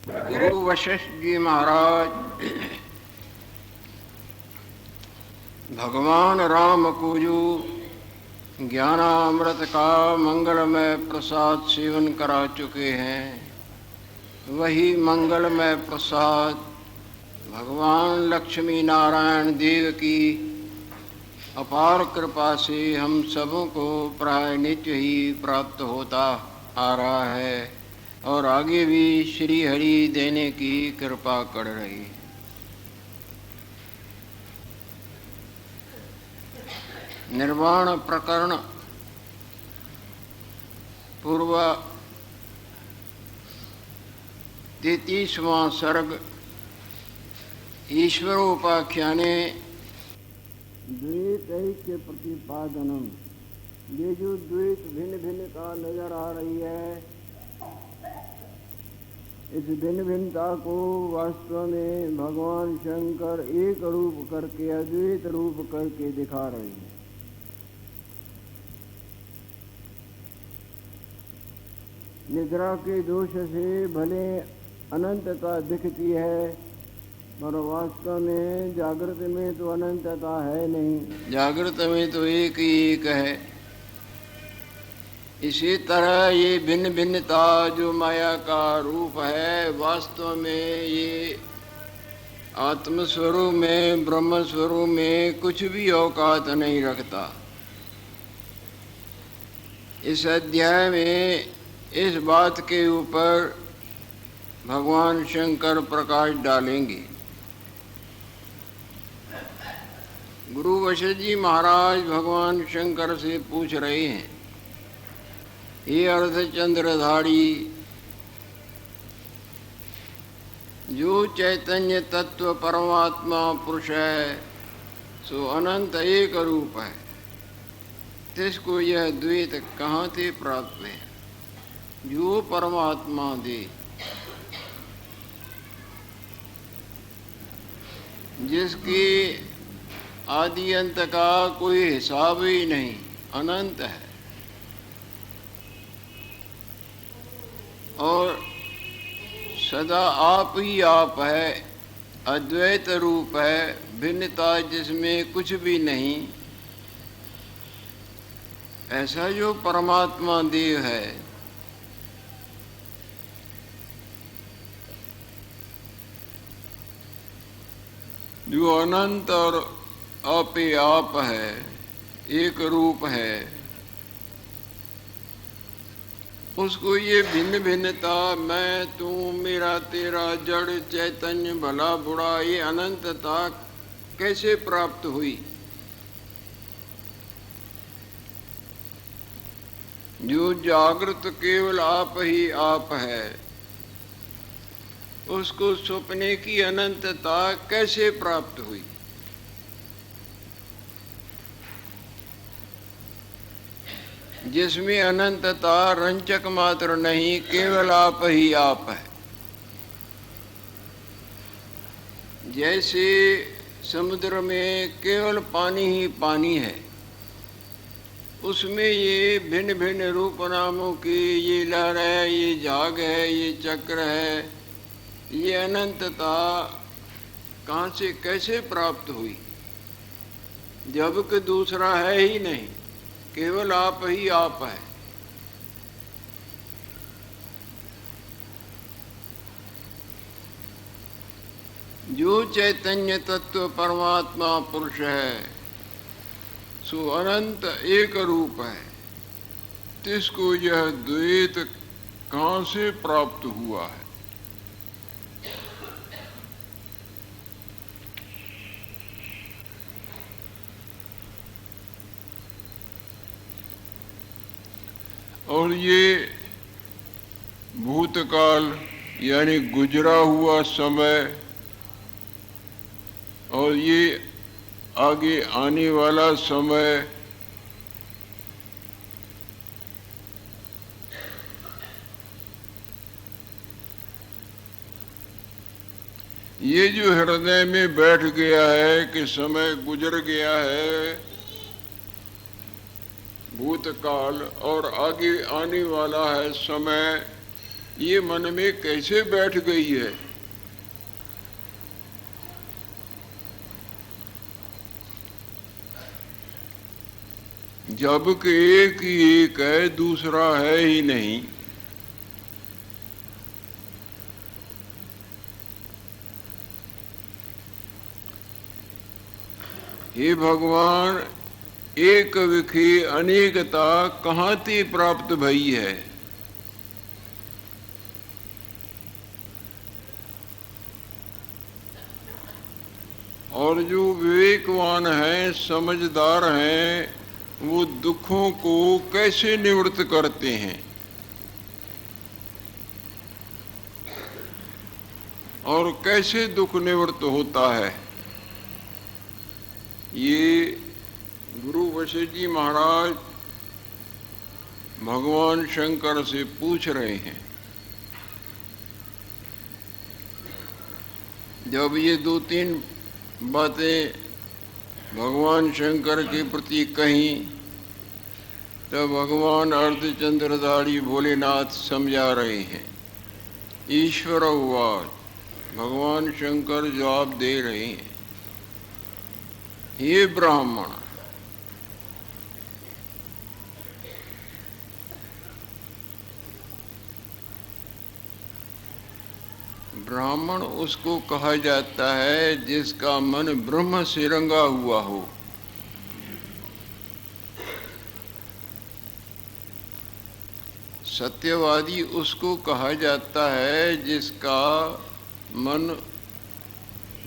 गुरु वशिष्ठ जी महाराज भगवान राम को जो ज्ञानामृत का मंगलमय प्रसाद सेवन करा चुके हैं, वही मंगलमय प्रसाद भगवान लक्ष्मी नारायण देव की अपार कृपा से हम सबों को प्राय नित्य ही प्राप्त होता आ रहा है और आगे भी श्री हरि देने की कृपा कर रही है। निर्वाण प्रकरण पूर्व 33वां सर्ग ईश्वरोपाख्याने द्वैत ऐक्य प्रतिपादनम। ये जो द्वैत भिन्न भिन्नता नजर आ रही है, इस भिन्न भिन्नता को वास्तव में भगवान शंकर एक रूप करके अद्वैत रूप करके दिखा रहे हैं। निद्रा के दोष से भले अनंतता दिखती है, पर वास्तव में जागृत में तो अनंतता है नहीं, जागृत में तो एक ही एक है। इसी तरह ये भिन्न भिन्नता जो माया का रूप है, वास्तव में ये आत्मस्वरूप में ब्रह्म स्वरूप में कुछ भी औकात नहीं रखता। इस अध्याय में इस बात के ऊपर भगवान शंकर प्रकाश डालेंगे। गुरु वशिष्ठ जी महाराज भगवान शंकर से पूछ रहे हैं, ये अर्धचंद्रधारी जो चैतन्य तत्व परमात्मा पुरुष है, सो अनंत एक रूप है, तिसको यह द्वैत कहाँ से प्राप्त है? जो परमात्मा दे, जिसकी आदि अंत का कोई हिसाब ही नहीं, अनंत है और सदा आप ही आप है, अद्वैत रूप है, भिन्नता जिसमें कुछ भी नहीं। ऐसा जो परमात्मा देव है, जो अनंत और आप ही आप है, एक रूप है, उसको ये भिन्न भिन्नता, मैं तू मेरा तेरा जड़ चैतन्य भला बुरा, ये अनंतता कैसे प्राप्त हुई? जो जागृत केवल आप ही आप है, उसको सपने की अनंतता कैसे प्राप्त हुई? जिसमें अनंतता रंचक मात्र नहीं, केवल आप ही आप है। जैसे समुद्र में केवल पानी ही पानी है, उसमें ये भिन्न भिन्न रूप नामों की ये लहर है, ये झाग है, ये चक्र है, ये अनंतता कहाँ से कैसे प्राप्त हुई? जबकि दूसरा है ही नहीं, केवल आप ही आप है। जो चैतन्य तत्व परमात्मा पुरुष है, सो अनंत एक रूप है, तिसको यह द्वैत कहाँ से प्राप्त हुआ है? और ये भूतकाल यानी गुजरा हुआ समय और ये आगे आने वाला समय, ये जो हृदय में बैठ गया है कि समय गुजर गया है, भूतकाल और आगे आने वाला है समय, ये मन में कैसे बैठ गई है। जबकि एक ही एक है, दूसरा है ही नहीं। हे भगवान, एक विखी अनेकता कहाँ ते प्राप्त भई है। और जो विवेकवान हैं, समझदार हैं, वो दुखों को कैसे निवृत्त करते हैं और कैसे दुख निवृत्त होता है, ये गुरु वशिष्ठ जी महाराज भगवान शंकर से पूछ रहे हैं। जब ये दो तीन बातें भगवान शंकर के प्रति कहीं, तब भगवान अर्धचंद्रधारी भोलेनाथ समझा रहे हैं। ईश्वर उवाच, भगवान शंकर जवाब दे रहे हैं। हे ब्राह्मण, ब्राह्मण उसको कहा जाता है जिसका मन ब्रह्म से रंगा हुआ हो। सत्यवादी उसको कहा जाता है जिसका मन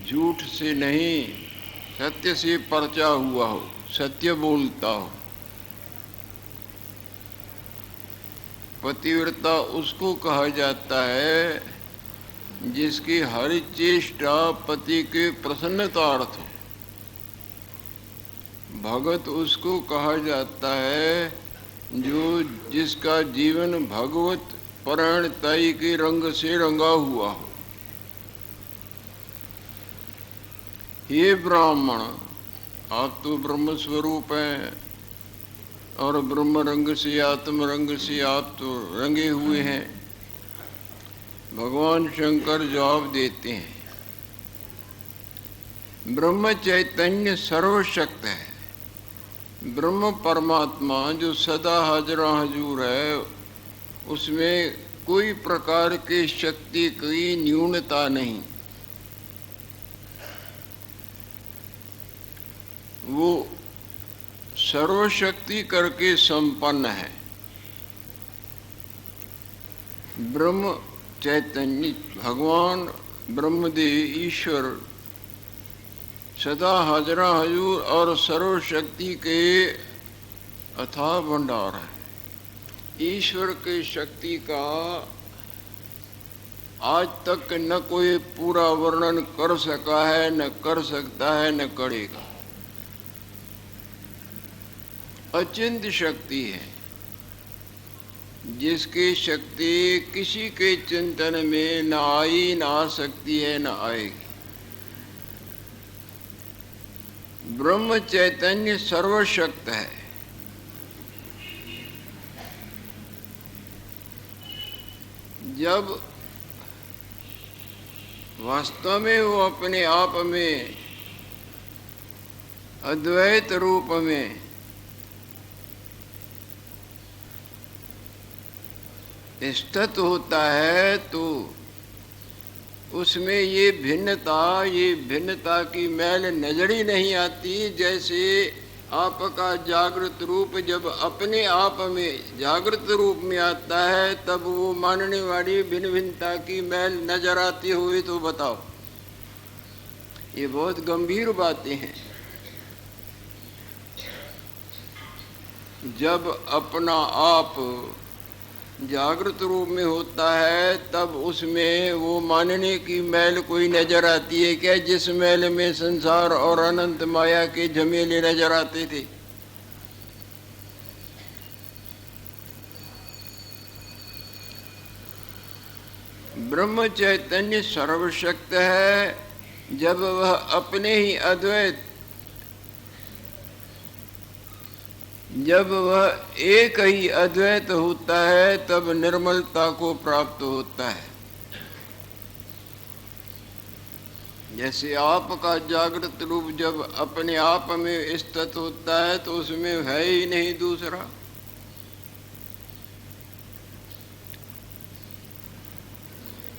झूठ से नहीं, सत्य से परचा हुआ हो, सत्य बोलता हो। पतिव्रता उसको कहा जाता है जिसकी हर चेष्टा पति के प्रसन्नतार्थ हो। भगत उसको कहा जाता है जिसका जीवन भगवत परायणताई के रंग से रंगा हुआ हो। ये ब्राह्मण, आप तो ब्रह्म स्वरूप हैं और ब्रह्म रंग से, आत्म रंग से आप तो रंगे हुए हैं। भगवान शंकर जवाब देते हैं, ब्रह्म चैतन्य सर्वशक्त है। ब्रह्म परमात्मा जो सदा हाजरा हजूर है, उसमें कोई प्रकार की शक्ति की न्यूनता नहीं। वो सर्वशक्ति करके संपन्न है। ब्रह्म चैतन्य भगवान ब्रह्मदेव ईश्वर सदा हाजरा हजूर और सर्वशक्ति के अथाह भंडार है। ईश्वर की शक्ति का आज तक न कोई पूरा वर्णन कर सका है, न कर सकता है, न करेगा। अचिंत्य शक्ति है, जिसकी शक्ति किसी के चिंतन में न आई, न आ सकती है, न आएगी। ब्रह्म चैतन्य सर्वशक्त है। जब वास्तव में वो अपने आप में अद्वैत रूप में स्थित होता है, तो उसमें ये भिन्नता की मैल नजर ही नहीं आती। जैसे आपका जागृत रूप जब अपने आप में जागृत रूप में आता है, तब वो मानने वाली भिन्न भिन्नता की मैल नजर आती हुई, तो बताओ। ये बहुत गंभीर बातें हैं। जब अपना आप जागृत रूप में होता है, तब उसमें वो मानने की मैल कोई नजर आती है क्या, जिस मैल में संसार और अनंत माया के झमेले नजर आते थे। ब्रह्म चैतन्य सर्वशक्त है। जब वह अपने ही अद्वैत जब वह एक ही अद्वैत होता है तब निर्मलता को प्राप्त होता है। जैसे आपका जागृत रूप जब अपने आप में स्थित होता है तो उसमें है ही नहीं दूसरा।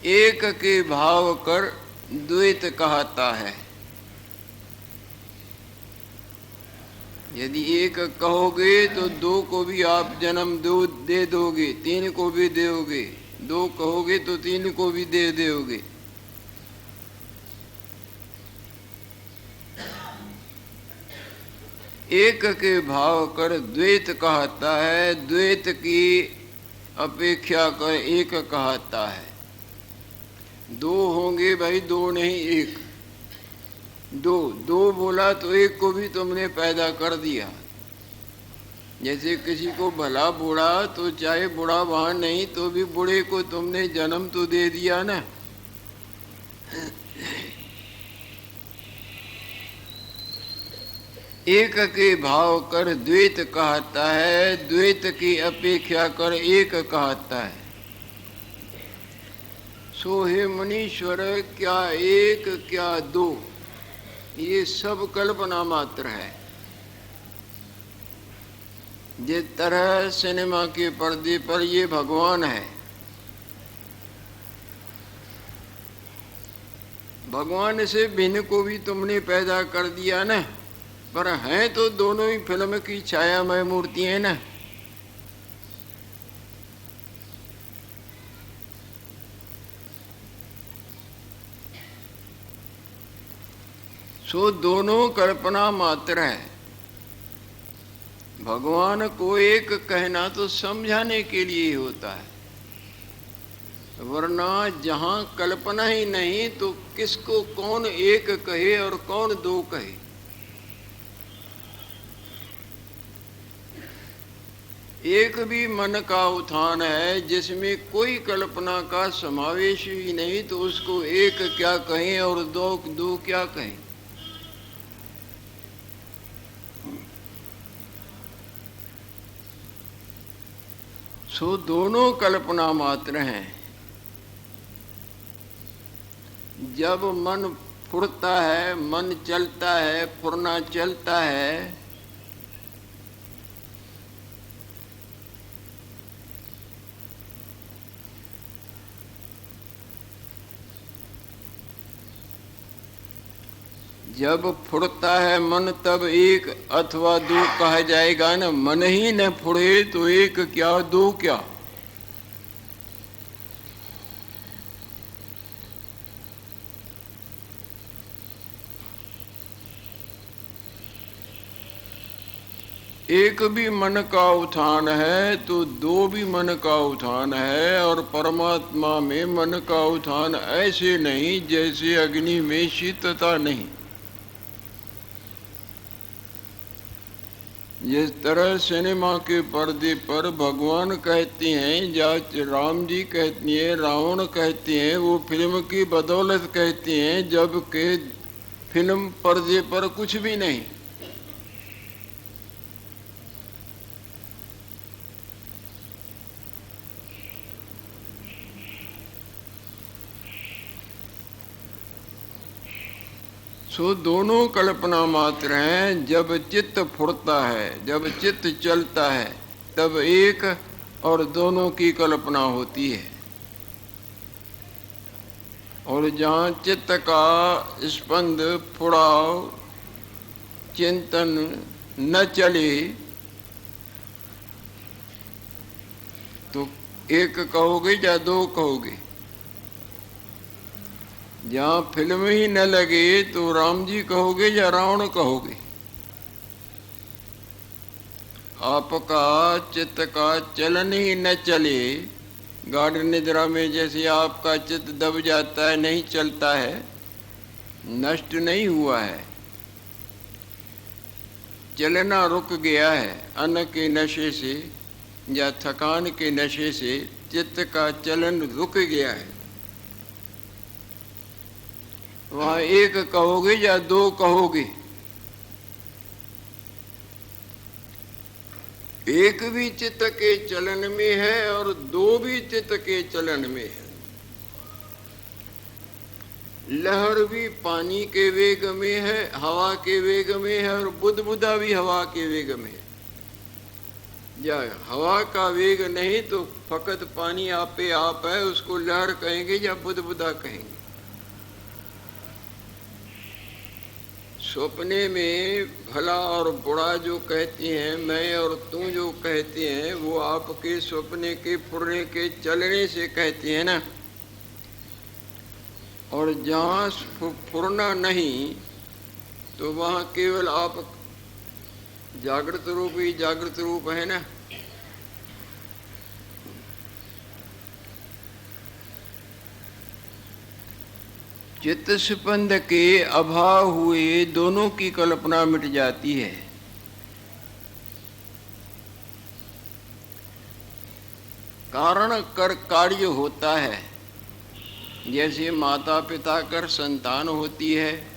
एक के भाव कर द्वैत कहता है। यदि एक कहोगे तो दो को भी आप जन्म दे दोगे, तीन को भी दोगे, दो कहोगे तो तीन को भी दे दोगे। एक के भाव कर द्वैत कहता है, द्वैत की अपेक्षा कर एक कहता है। दो होंगे भाई, दो नहीं एक। दो बोला तो एक को भी तुमने पैदा कर दिया। जैसे किसी को भला बूढ़ा, तो चाहे बूढ़ा वहां नहीं तो भी बूढ़े को तुमने जन्म तो दे दिया ना। एक के भाव कर द्वैत कहता है, द्वैत की अपेक्षा कर एक कहता है। सो हे मुनीश्वर, क्या एक क्या दो, ये सब कल्पना मात्र है। जिस तरह सिनेमा के पर्दे पर ये भगवान है, भगवान से भिन्न को भी तुमने पैदा कर दिया ना, पर हैं तो दोनों ही फिल्म की छायामय मूर्ति है ना। सो दोनों कल्पना मात्र है। भगवान को एक कहना तो समझाने के लिए होता है, वरना जहां कल्पना ही नहीं तो किसको कौन एक कहे और कौन दो कहे। एक भी मन का उत्थान है जिसमें कोई कल्पना का समावेश ही नहीं, तो उसको एक क्या कहें और दो क्या कहें। सो दोनों कल्पना मात्र हैं। जब मन फुरता है, मन चलता है, फुरना चलता है, जब फुरता है मन तब एक अथवा दो कहा जाएगा ना। मन ही न फुरे तो एक क्या दो क्या। एक भी मन का उत्थान है तो दो भी मन का उत्थान है, और परमात्मा में मन का उत्थान ऐसे नहीं जैसे अग्नि में शीतलता नहीं। जिस तरह सिनेमा के पर्दे पर भगवान कहते हैं या राम जी कहती हैं, रावण कहते हैं, वो फिल्म की बदौलत कहते हैं, जबकि फिल्म पर्दे पर कुछ भी नहीं। सो दोनों कल्पना मात्र हैं। जब चित्त फुरता है, जब चित्त चलता है, तब एक और दोनों की कल्पना होती है। और जहाँ चित्त का स्पंद, फुड़ाव, चिंतन न चले तो एक कहोगे या दो कहोगे। जहाँ फिल्म ही न लगे तो राम जी कहोगे या रावण कहोगे। आपका चित्त का चलन ही न चले, गाढ़ निद्रा में जैसे आपका चित्त दब जाता है, नहीं चलता है, नष्ट नहीं हुआ है, चलना रुक गया है। अन्न के नशे से या थकान के नशे से चित्त का चलन रुक गया है। वहाँ एक कहोगे या दो कहोगे। एक भी चित्त के चलन में है और दो भी चित्त के चलन में है। लहर भी पानी के वेग में है, हवा के वेग में है, और बुदबुदा भी हवा के वेग में है। या हवा का वेग नहीं तो फकत पानी आपे आप है, उसको लहर कहेंगे या बुदबुदा कहेंगे। सपने में भला और बुरा जो कहते हैं, मैं और तू जो कहते हैं, वो आपके सपने के फुरने के चलने से कहते हैं ना। और जहाँ फुरना नहीं तो वहाँ केवल आप जागृत रूप ही जागृत रूप है ना। चित्त स्पंद के अभाव हुए दोनों की कल्पना मिट जाती है। कारण कर कार्य होता है, जैसे माता पिता कर संतान होती है।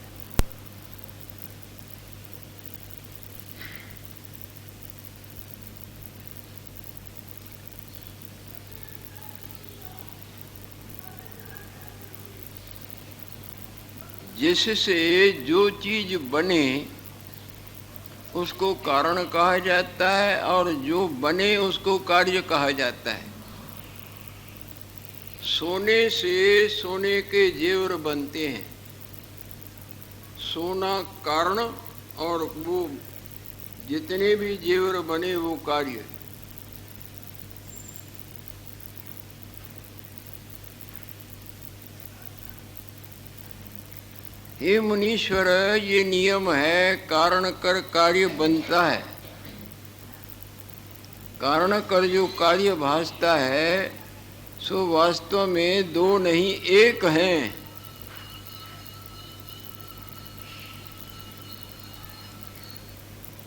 जिससे जो चीज बने उसको कारण कहा जाता है, और जो बने उसको कार्य कहा जाता है। सोने से सोने के जेवर बनते हैं, सोना कारण और वो जितने भी जेवर बने वो कार्य। हे मुनीश्वर, ये नियम है, कारण कर कार्य बनता है। कारण कर जो कार्य भासता है सो वास्तव में दो नहीं एक हैं।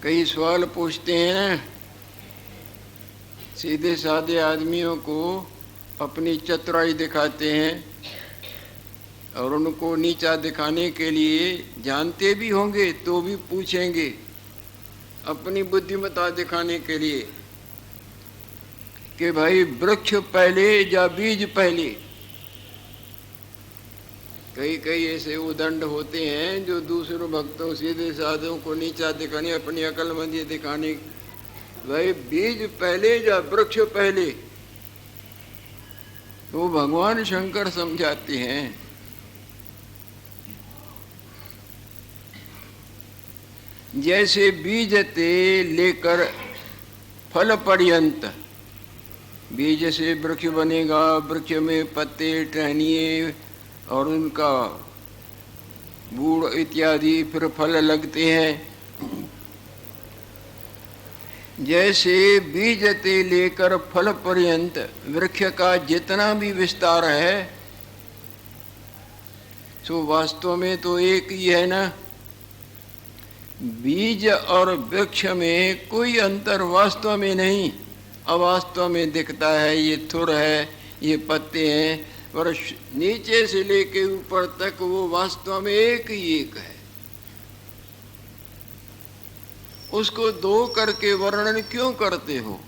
कई सवाल पूछते हैं सीधे साधे आदमियों को, अपनी चतुराई दिखाते हैं और उनको नीचा दिखाने के लिए जानते भी होंगे तो भी पूछेंगे, अपनी बुद्धिमत्ता दिखाने के लिए कि भाई वृक्ष पहले या बीज पहले। कई कई ऐसे उदंड होते हैं जो दूसरों भक्तों सीधे साधुओं को नीचा दिखाने, अपनी अकलमंदी दिखाने, भाई बीज पहले या वृक्ष पहले। तो भगवान शंकर समझाते हैं जैसे बीज ते लेकर फल पर्यंत, बीज से वृक्ष बनेगा, वृक्ष में पत्ते टहनिए और उनका बूढ़ इत्यादि फिर फल लगते हैं। जैसे बीज ते लेकर फल पर्यंत वृक्ष का जितना भी विस्तार है सो वास्तव में तो एक ही है ना। बीज और वृक्ष में कोई अंतर वास्तव में नहीं, अवास्तव में दिखता है। ये थुर है, ये पत्ते हैं, पर नीचे से लेके ऊपर तक वो वास्तव में एक ही एक है। उसको दो करके वर्णन क्यों करते हो?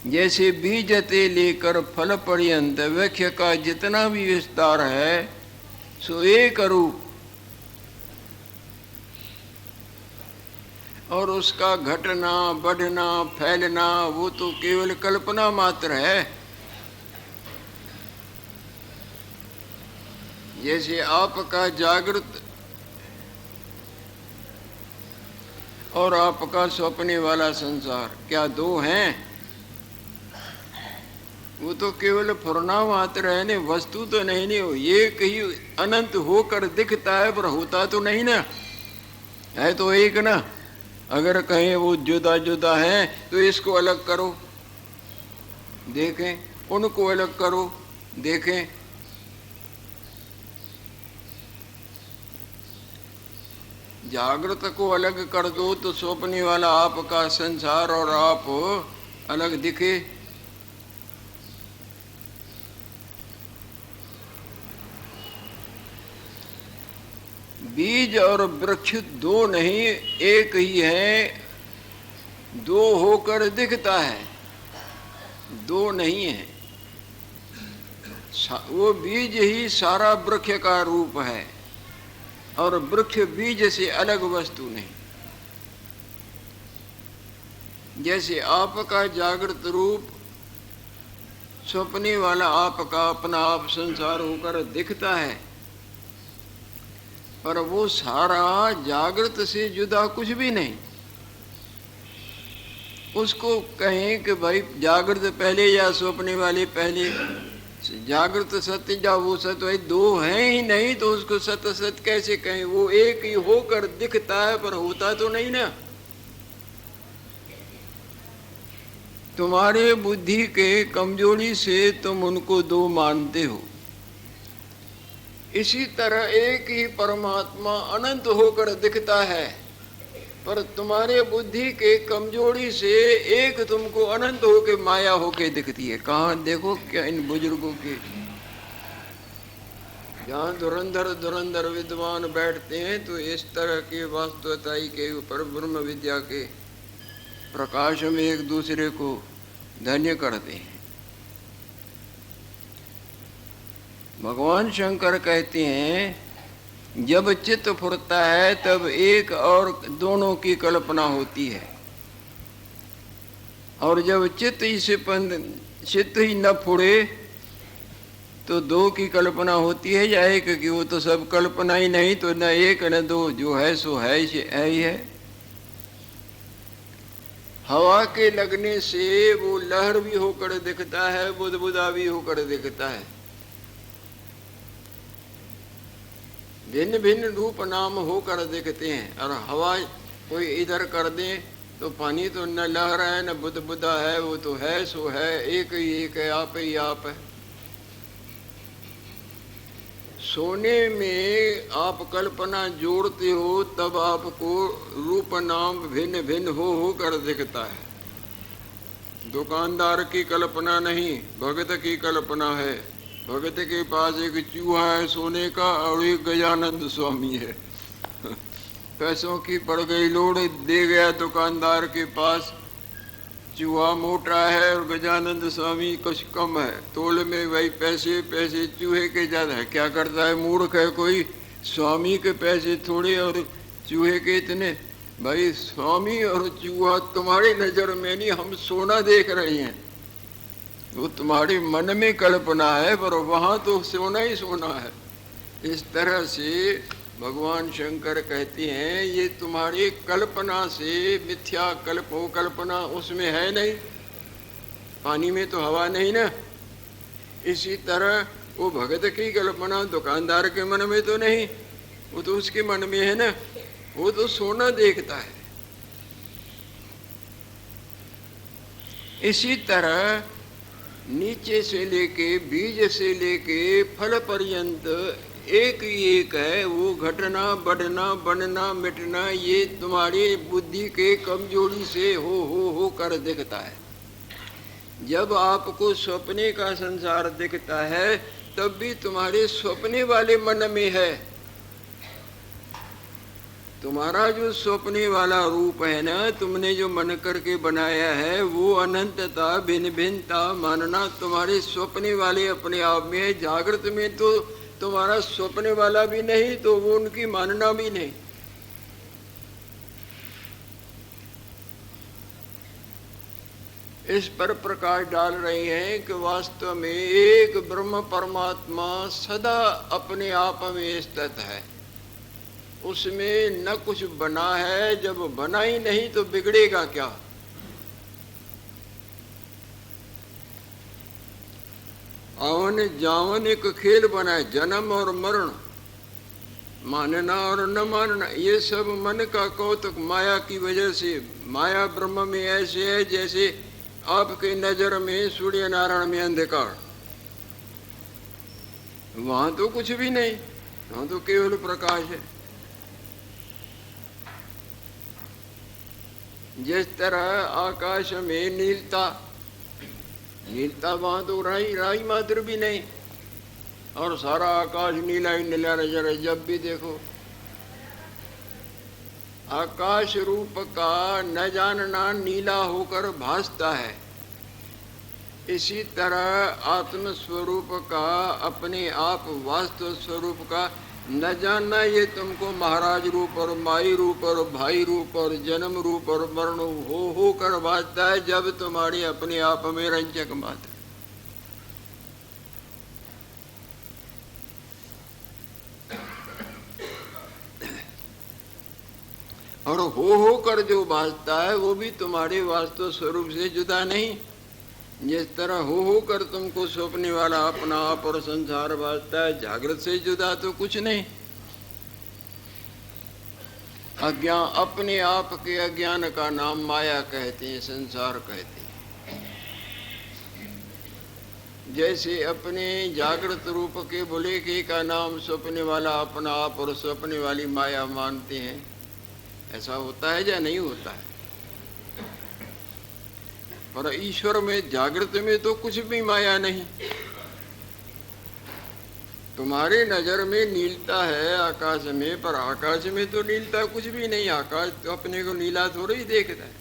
जैसे बीज ते लेकर फल पर्यंत वृक्ष का जितना भी विस्तार है सो एक रूप, और उसका घटना बढ़ना फैलना वो तो केवल कल्पना मात्र है। जैसे आपका जागृत और आपका सपने वाला संसार क्या दो हैं? वो तो केवल फुरना मात्र है ने, वस्तु तो नहीं ने। ये कहीं अनंत होकर दिखता है पर होता तो नहीं ना, है तो एक ना। अगर कहें वो जुदा जुदा है तो इसको अलग करो देखें, उनको अलग करो देखें। जागृत को अलग कर दो तो सपने वाला आपका संसार और आप अलग दिखे। बीज और वृक्ष दो नहीं, एक ही है। दो होकर दिखता है, दो नहीं है। वो बीज ही सारा वृक्ष का रूप है, और वृक्ष बीज से अलग वस्तु नहीं। जैसे आपका जागृत रूप सपने वाला आपका अपना आप संसार होकर दिखता है, पर वो सारा जागृत से जुदा कुछ भी नहीं। उसको कहें कि भाई जागृत पहले या सपने वाले पहले, जागृत सत्य या वो सत्य दो हैं ही नहीं, तो उसको सत्य सत्य कैसे कहें? वो एक ही होकर दिखता है, पर होता तो नहीं ना। तुम्हारे बुद्धि के कमजोरी से तुम उनको दो मानते हो। इसी तरह एक ही परमात्मा अनंत होकर दिखता है, पर तुम्हारे बुद्धि के कमजोरी से एक तुमको अनंत होके माया होके दिखती है। कहाँ देखो क्या इन बुजुर्गों के, जहाँ धुरंधर धुरंधर विद्वान बैठते हैं, तो इस तरह के वास्तवताई के ऊपर ब्रह्म विद्या के प्रकाश में एक दूसरे को धन्य करते हैं। भगवान शंकर कहते हैं जब चित्त फुरता है तब एक और दोनों की कल्पना होती है, और जब चित्त ही न फुरे तो दो की कल्पना होती है या एक की? वो तो सब कल्पना ही नहीं, तो न एक न दो, जो है सो है ही है। हवा के लगने से वो लहर भी होकर दिखता है, बुदबुदा भी होकर दिखता है। भिन्न भिन्न रूप नाम होकर दिखते हैं। और हवा कोई इधर कर दे तो पानी तो न लहर है न बुदबुदा है, वो तो है सो है, एक ही एक है, आप ही आप है। सोने में आप कल्पना जोड़ते हो तब आपको रूप नाम भिन्न भिन्न होकर दिखता है। दुकानदार की कल्पना नहीं, भगत की कल्पना है। भगत के पास एक चूहा है सोने का और एक गजानंद स्वामी है। पैसों की पड़ गई लोड, दे गया दुकानदार के पास। चूहा मोटा है और गजानंद स्वामी कुछ कम है। तोल में वही पैसे पैसे चूहे के ज्यादा है। क्या करता है मूर्ख है कोई, स्वामी के पैसे थोड़े और चूहे के इतने। भाई स्वामी और चूहा तुम्हारी नजर में नहीं, हम सोना देख रहे हैं। वो तुम्हारे मन में कल्पना है, पर वहां तो सोना ही सोना है। इस तरह से भगवान शंकर कहते हैं ये तुम्हारी कल्पना से मिथ्या कल्पना उसमें है नहीं। पानी में तो हवा नहीं ना। इसी तरह वो भगत की कल्पना दुकानदार के मन में तो नहीं, वो तो उसके मन में है ना। वो तो सोना देखता है। इसी तरह नीचे से लेके बीज से लेके फल पर्यंत एक ही एक है। वो घटना बढ़ना बनना मिटना ये तुम्हारी बुद्धि के कमजोरी से हो कर दिखता है। जब आपको सपने का संसार दिखता है तब भी तुम्हारे सपने वाले मन में है। तुम्हारा जो सपने वाला रूप है ना, तुमने जो मन करके बनाया है, वो अनंतता भिन्न भिन्नता मानना तुम्हारे सपने वाले अपने आप में है। जागृत में तो तुम्हारा सपने वाला भी नहीं, तो वो उनकी मानना भी नहीं। इस पर प्रकाश डाल रहे हैं कि वास्तव में एक ब्रह्म परमात्मा सदा अपने आप में स्थित है। उसमें न कुछ बना है। जब बना ही नहीं तो बिगड़ेगा क्या? आवन जावन एक खेल बना है, जन्म और मरण, मानना और न मानना। ये सब मन का कौतुक माया की वजह से। माया ब्रह्म में ऐसे है जैसे आपके नजर में सूर्य नारायण में अंधकार। वहां तो कुछ भी नहीं, वहां तो केवल प्रकाश है। जिस तरह आकाश में नीलता, नीलता वहां तो राई मात्र भी नहीं, और सारा आकाश नीला ही नीला नजर है जब भी देखो। आकाश रूप का न जानना नीला होकर भासता है, इसी तरह आत्म स्वरूप का अपने आप वास्तव स्वरूप का न जानना ये तुमको महाराज रूप और माई रूप और भाई रूप और जन्म रूप और मरण हो कर भासता है, जब तुम्हारी अपने आप में रंजक मात्र। और हो कर जो भासता है वो भी तुम्हारे वास्तव स्वरूप से जुदा नहीं। जिस तरह हो कर तुमको सौंपने वाला अपना आप और संसार भासता है, जागृत से जुदा तो कुछ नहीं। अज्ञान, अपने आप के अज्ञान का नाम माया कहते हैं, संसार कहते हैं। जैसे अपने जागृत रूप के बुलेखे का नाम सौंपने वाला अपना आप और सौंपने वाली माया मानते हैं, ऐसा होता है या नहीं होता है? पर ईश्वर में, जागृत में तो कुछ भी माया नहीं। तुम्हारे नजर में नीलता है आकाश में, पर आकाश में तो नीलता कुछ भी नहीं। आकाश तो अपने को नीला थोड़ा ही देखता है।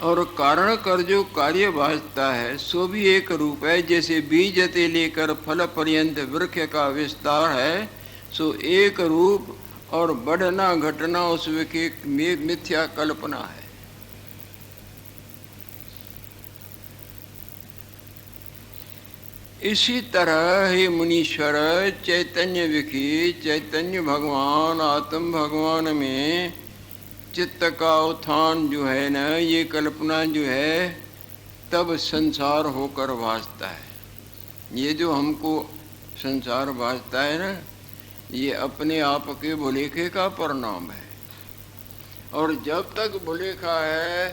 और कारण कर जो कार्य भासता है सो भी एक रूप है। जैसे बीज ते लेकर फल पर्यंत वृक्ष का विस्तार है, सो एक रूप और बढ़ना घटना उस की मिथ्या कल्पना है। इसी तरह हे मुनीश्वर, चैतन्य विखी चैतन्य भगवान आत्म भगवान में चित्त का उत्थान जो है ना, ये कल्पना जो है तब संसार होकर भासता है। ये जो हमको संसार भासता है ना, ये अपने आप के भुलेखे का परिणाम है। और जब तक भुलेखा है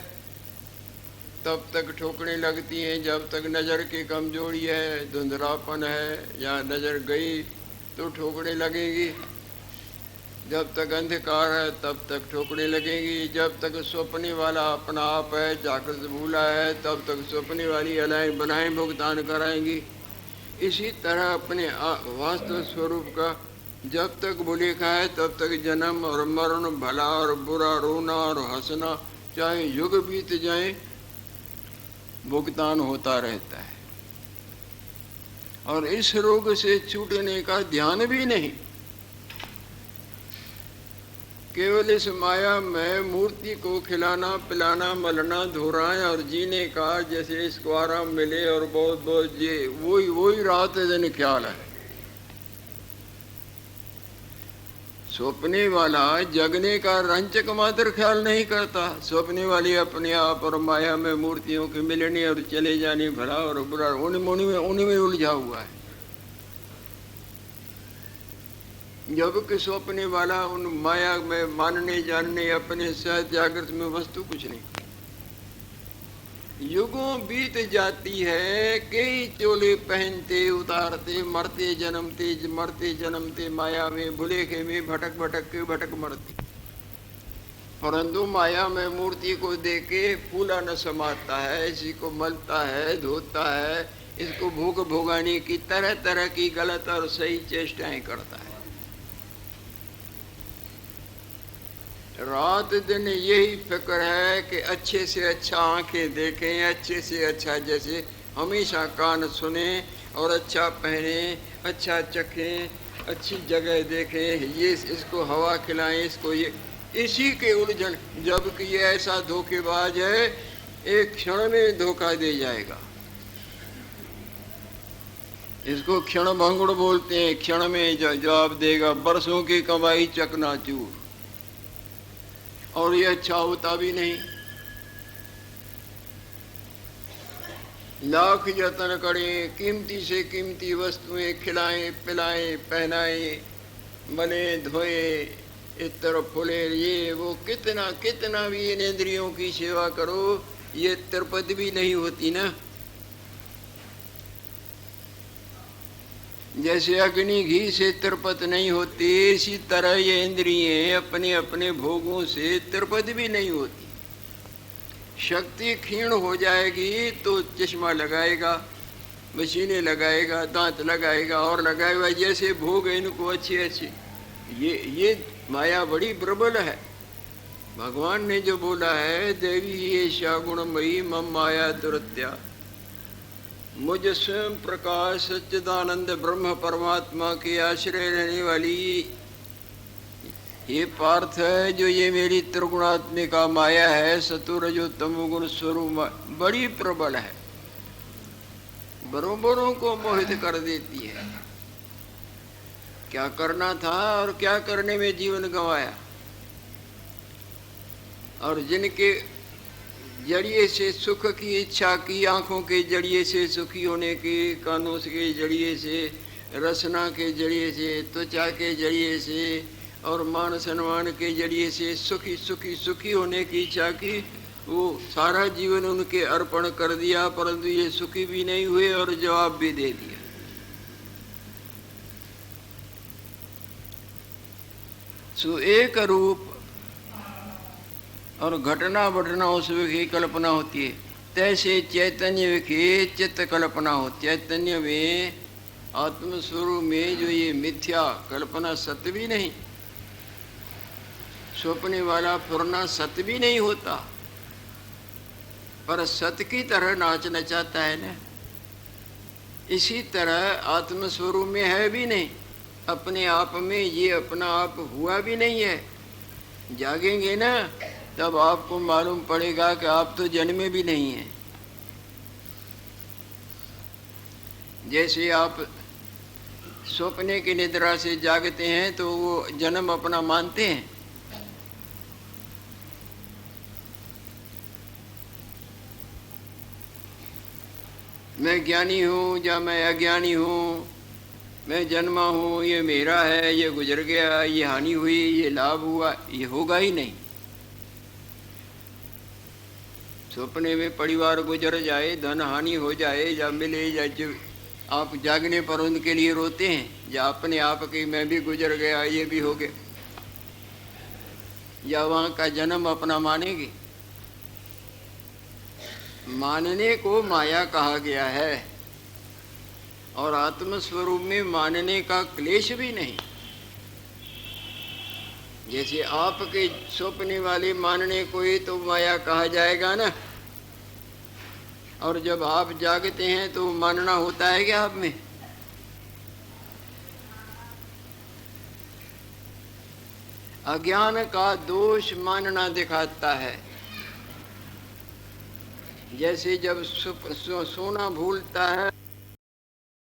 तब तक ठोकरें लगती हैं। जब तक नज़र की कमजोरी है, धुंधलापन है, या नज़र गई तो ठोकरें लगेगी। जब तक अंधकार है तब तक ठोकरें लगेंगी। जब तक सपने वाला अपना आप है, जागृत भूला है, तब तक सपने वाली अलाएँ बनाएँ भुगतान कराएंगी। इसी तरह अपने वास्तव स्वरूप का जब तक भुलेखा है तब तक जन्म और मरण, भला और बुरा, रोना और हंसना, चाहे युग बीत जाए, भुगतान होता रहता है। और इस रोग से छूटने का ध्यान भी नहीं। केवल इस माया में मूर्ति को खिलाना पिलाना मलना धोराएं और जीने का, जैसे इसको आराम मिले और बहुत बहुत ये वही रात दिन ख्याल है। सपने वाला जगने का रंचक मात्र ख्याल नहीं करता। सपने वाली अपने आप और माया में मूर्तियों के मिलने और चले जाने, भला और बुरा, उनमें उलझा हुआ है। जबकि सपने वाला उन माया में मानने जानने अपने सहज जागृत में वस्तु कुछ नहीं। युगों बीत जाती है, कई चोले पहनते उतारते, मरते जन्मते माया में भुलेखे में भटक मरती। परंतु माया में मूर्ति को देके फूला न समाता है, इसी को मलता है, धोता है, इसको भोगाने की तरह तरह की गलत और सही चेष्टाएं करता है। रात दिन यही फिक्र है कि अच्छे से अच्छा आंखें देखें, अच्छे से अच्छा जैसे हमेशा कान सुने और अच्छा पहने, अच्छा चखें, अच्छी जगह देखें, ये इसको हवा खिलाएं, इसको ये, इसी के उलझन। जबकि ये ऐसा धोखेबाज है, एक क्षण में धोखा दे जाएगा। इसको क्षण भंगुड़ बोलते हैं। क्षण में जवाब देगा, बरसों की कमाई चकनाचूर। और ये अच्छा होता भी नहीं। लाख यत्न करें, कीमती से कीमती वस्तुएं खिलाएं पिलाएं पहनाएं, मले धोए, इत्र फुले, ये वो, कितना भी इन इंद्रियों की सेवा करो, ये तिरपद भी नहीं होती ना। जैसे अग्नि घी से तिरपत नहीं होती, इसी तरह ये इंद्रियें अपने अपने भोगों से तिरपत भी नहीं होती। शक्ति क्षीण हो जाएगी तो चश्मा लगाएगा, मशीनें लगाएगा, दांत लगाएगा और लगाएगा, जैसे भोग है इनको अच्छे अच्छे। ये माया बड़ी प्रबल है। भगवान ने जो बोला है, देवी ये शागुणमयी मम माया दुरत्या, मुझ स्वयं प्रकाश सच्चिदानंद ब्रह्म परमात्मा के आश्रय रहने वाली ये पार्थ है, जो ये मेरी त्रिगुणात्मिका माया है, सतुरजो तमोगुण स्वरूप बड़ी प्रबल है, बरोबरों को मोहित कर देती है। क्या करना था और क्या करने में जीवन गंवाया। और जिनके जरिए से सुख की इच्छा की, आंखों के जरिए से सुखी होने की, कानों के जरिए से, रसना के जरिए से, त्वचा के जरिए से और मान सम्मान के जरिए से सुखी सुखी सुखी होने की इच्छा की, वो सारा जीवन उनके अर्पण कर दिया, परंतु ये सुखी भी नहीं हुए और जवाब भी दे दिया। सो एक रूप और घटना बढ़ना उस की कल्पना होती है, तैसे चैतन्य की चित्त कल्पना हो। चैतन्य में आत्मस्वरूप में जो ये मिथ्या कल्पना सत्य भी नहीं, स्वप्ने वाला फुरना सत्य भी नहीं होता, पर सत्य की तरह नाचना चाहता है ना। इसी तरह आत्मस्वरूप में है भी नहीं, अपने आप में ये अपना आप हुआ भी नहीं है। जागेंगे ना तब आपको मालूम पड़ेगा कि आप तो जन्मे भी नहीं हैं। जैसे आप स्वप्ने की निद्रा से जागते हैं तो वो जन्म अपना मानते हैं। मैं ज्ञानी हूँ या मैं अज्ञानी हूँ, मैं जन्मा हूँ, ये मेरा है, ये गुजर गया, ये हानि हुई, ये लाभ हुआ, ये होगा ही नहीं। सपने में परिवार गुजर जाए, धन हानि हो जाए या मिले, या जो आप जागने पर उनके लिए रोते हैं, या अपने आप की मैं भी गुजर गया, ये भी हो गया, या वहाँ का जन्म अपना मानेंगे। मानने को माया कहा गया है और आत्मस्वरूप में मानने का क्लेश भी नहीं। जैसे आपके स्वप्ने वाले मानने को ही तो माया कहा जाएगा ना, और जब आप जागते हैं तो मानना होता है क्या आप में? अज्ञान का दोष मानना दिखाता है। जैसे जब सोना भूलता है